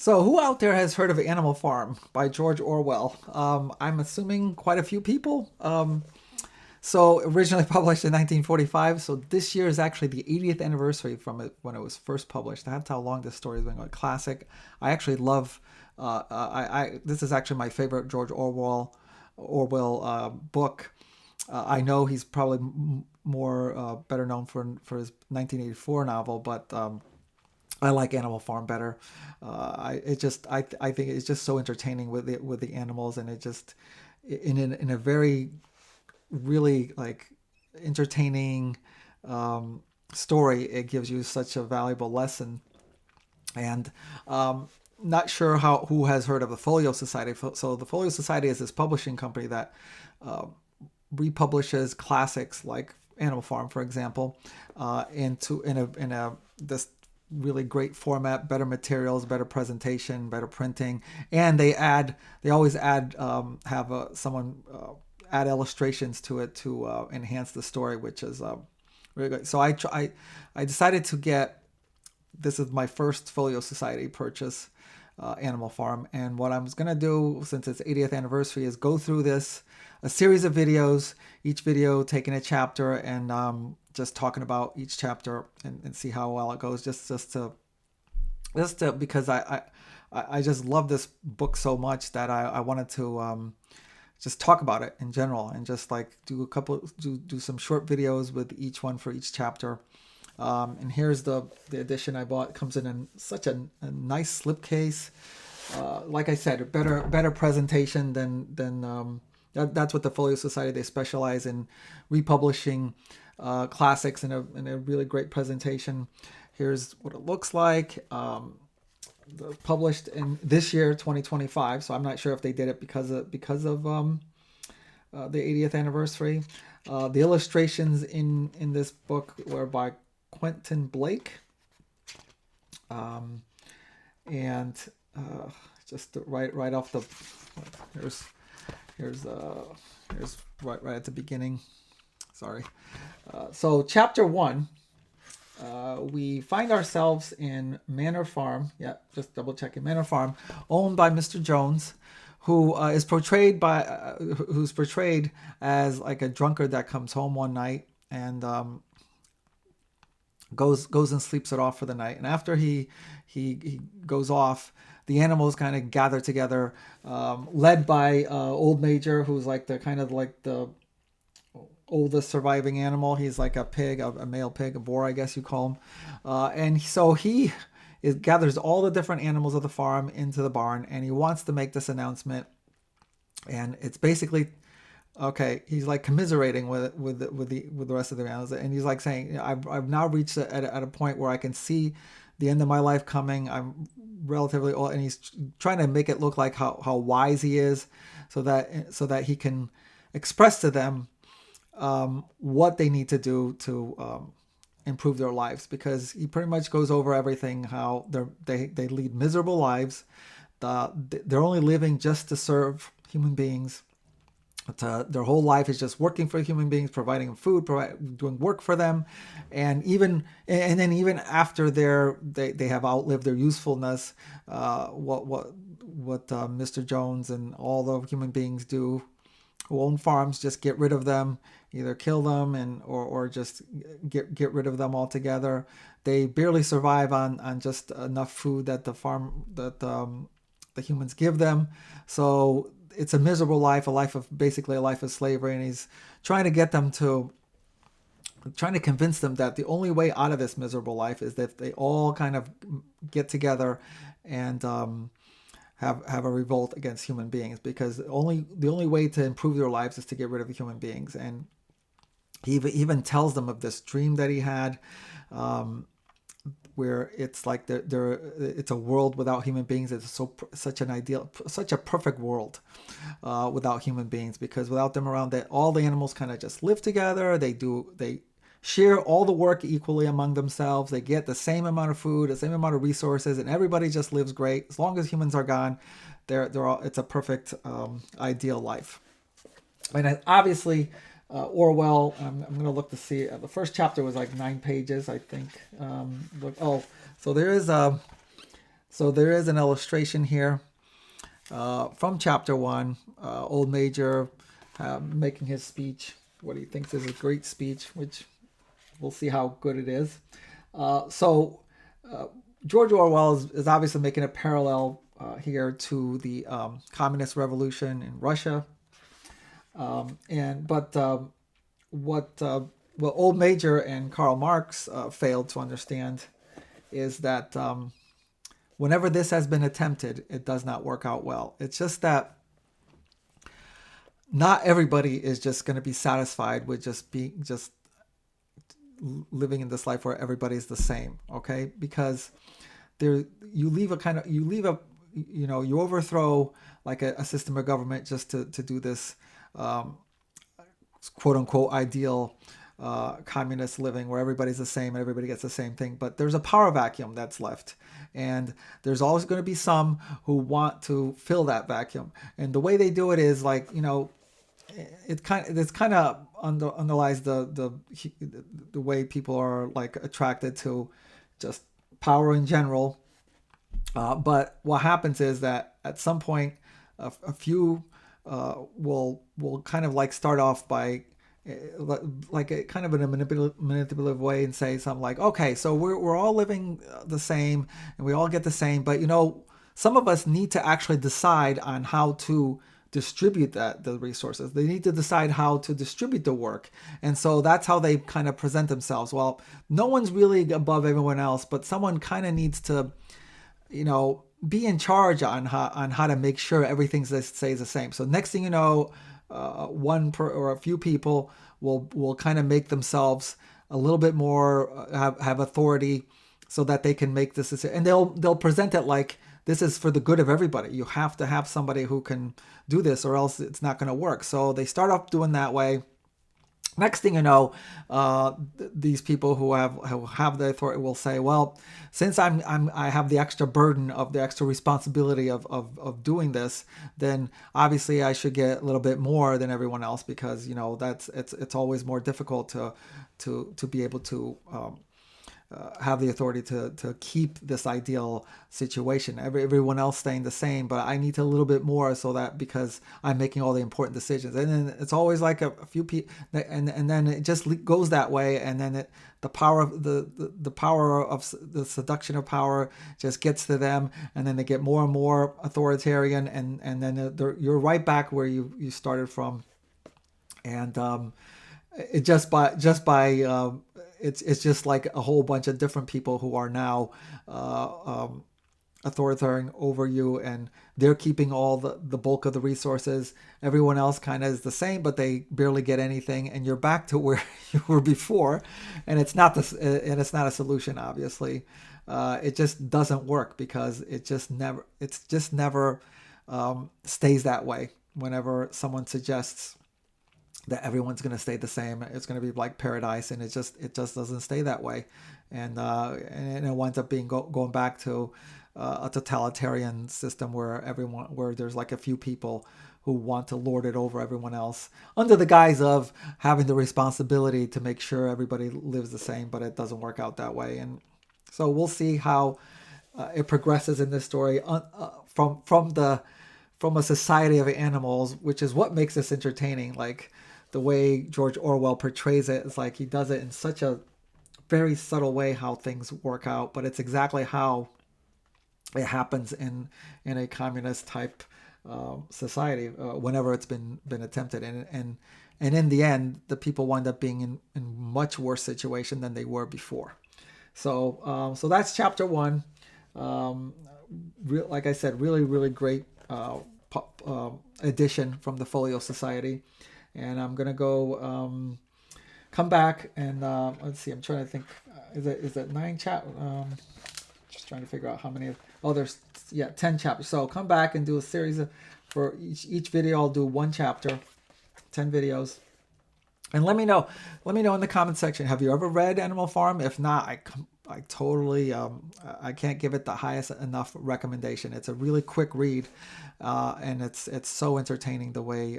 So, who out there has heard of Animal Farm by George Orwell? I'm assuming quite a few people. So, originally published in 1945. So, this year is actually the 80th anniversary from it when it was first published. That's how long this story has been going. Classic. I actually love. This is actually my favorite George Orwell book. I know he's probably more better known for his 1984 novel, but I like Animal Farm better. I think it's just so entertaining with the animals, and it just in a very really like entertaining story. It gives you such a valuable lesson, and not sure how who has heard of the Folio Society. So the Folio Society is this publishing company that republishes classics like Animal Farm, for example, into in a this really great format, better materials, better presentation, better printing, and they always add have someone add illustrations to it to enhance the story, which is really good. So I decided to get, this is my first Folio Society purchase, Animal Farm. And what I'm going to do, since it's 80th anniversary, is go through a series of videos, each video taking a chapter and just talking about each chapter and see how well it goes. Just to because I just love this book so much that I wanted to just talk about it in general and just like do some short videos with each one for each chapter. And here's the edition I bought. It comes in such a nice slipcase. Like I said, a better presentation than that's what the Folio Society, they specialize in republishing classics in a really great presentation. Here's what it looks like. Published in this year, 2025. So I'm not sure if they did it because of the 80th anniversary. The illustrations in this book were by Quentin Blake, and just right off the here's right at the beginning. Sorry. So chapter 1. We find ourselves in Manor Farm. Yeah, just double checking. Manor Farm, owned by Mr. Jones, who is who's portrayed as like a drunkard that comes home one night and goes and sleeps it off for the night. And after he goes off, the animals kind of gather together, led by Old Major, who's like the kind of like the oldest surviving animal. He's like a pig, a male pig, a boar, I guess you call him. And so gathers all the different animals of the farm into the barn, and he wants to make this announcement. And it's basically, okay, he's like commiserating with the rest of the animals, and he's like saying, I've now reached at a point where I can see the end of my life coming. I'm relatively old, and he's trying to make it look like how wise he is, so that he can express to them what they need to do to improve their lives, because he pretty much goes over everything, how they lead miserable lives. They're only living just to serve human beings. Their whole life is just working for human beings, providing them food, doing work for them, and then even after they have outlived their usefulness, what Mr. Jones and all the human beings do who own farms just get rid of them, either kill them or just get rid of them altogether. They barely survive on just enough food that the humans give them. So it's a miserable life, basically a life of slavery, and he's trying to convince them that the only way out of this miserable life is that they all kind of get together and have a revolt against human beings, because the only way to improve their lives is to get rid of the human beings. And he even tells them of this dream that he had, where it's like it's a world without human beings. It's such a perfect world without human beings, because without them around, that all the animals kind of just live together. They share all the work equally among themselves. They get the same amount of food, the same amount of resources, and everybody just lives great. As long as humans are gone, it's a perfect ideal life. And obviously, Orwell, I'm going to look to see. The first chapter was like 9 pages, I think. So So there is an illustration here from chapter 1. Old Major making his speech, what he thinks is a great speech, which we'll see how good it is. So George Orwell is obviously making a parallel here to the communist revolution in Russia. What Old Major and Karl Marx failed to understand is that whenever this has been attempted, it does not work out well. It's just that not everybody is just going to be satisfied with just living in this life where everybody's the same. Okay, because there you overthrow like a system of government just to do this quote unquote ideal communist living where everybody's the same and everybody gets the same thing. But there's a power vacuum that's left. And there's always going to be some who want to fill that vacuum. And the way they do it is like, it kind of underlies the way people are like attracted to just power in general. But what happens is that at some point, a few will kind of like start off by like a kind of in a manipulative way and say something like, okay, so we're all living the same and we all get the same, but some of us need to actually decide on how to distribute the resources. They need to decide how to distribute the work. And so that's how they kind of present themselves. Well, no one's really above everyone else, but someone kind of needs to be in charge on how to make sure everything stays the same. So next thing you know, or a few people will kind of make themselves a little bit more have authority, so that they can make this decision. And they'll present it like this is for the good of everybody. You have to have somebody who can do this, or else it's not going to work. So they start off doing that way. Next thing you know, these people who have the authority will say, well, since I have the extra burden of the extra responsibility of doing this, then obviously I should get a little bit more than everyone else, because it's always more difficult to be able to have the authority to keep this ideal situation. Everyone else staying the same, but I need a little bit more, so that because I'm making all the important decisions. And then it's always like a few people, and then it just goes that way. And then the power of the power of the seduction of power just gets to them, and then they get more and more authoritarian, and then you're right back where you started from. And it just by it's just like a whole bunch of different people who are now authoritarian over you, and they're keeping all the bulk of the resources. Everyone else kind of is the same, but they barely get anything, and you're back to where you were before. And it's not a solution, obviously. It just doesn't work, because it just never stays that way. Whenever someone suggests that everyone's going to stay the same, it's going to be like paradise, and it just doesn't stay that way. And it winds up being going back to a totalitarian system where there's like a few people who want to lord it over everyone else, under the guise of having the responsibility to make sure everybody lives the same. But it doesn't work out that way. And so we'll see how it progresses in this story from a society of animals, which is what makes this entertaining. Like the way George Orwell portrays it is like he does it in such a very subtle way how things work out, but it's exactly how it happens in a communist type society whenever it's been attempted. And in the end, the people wind up being in much worse situation than they were before. So that's chapter 1. Like I said, really, really great edition from the Folio Society. And I'm gonna go come back and let's see. I'm trying to think. Is it 9 just trying to figure out how many. There's 10 chapters. So come back and do a series for each video. I'll do 1 chapter, 10 videos. And let me know in the comment section. Have you ever read Animal Farm? If not, I totally I can't give it the highest enough recommendation. It's a really quick read, and it's so entertaining the way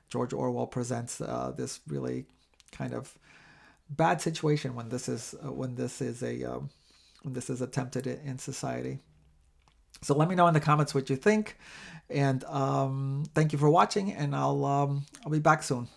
George Orwell presents this really kind of bad situation when this is attempted in society. So let me know in the comments what you think. And thank you for watching, and I'll be back soon.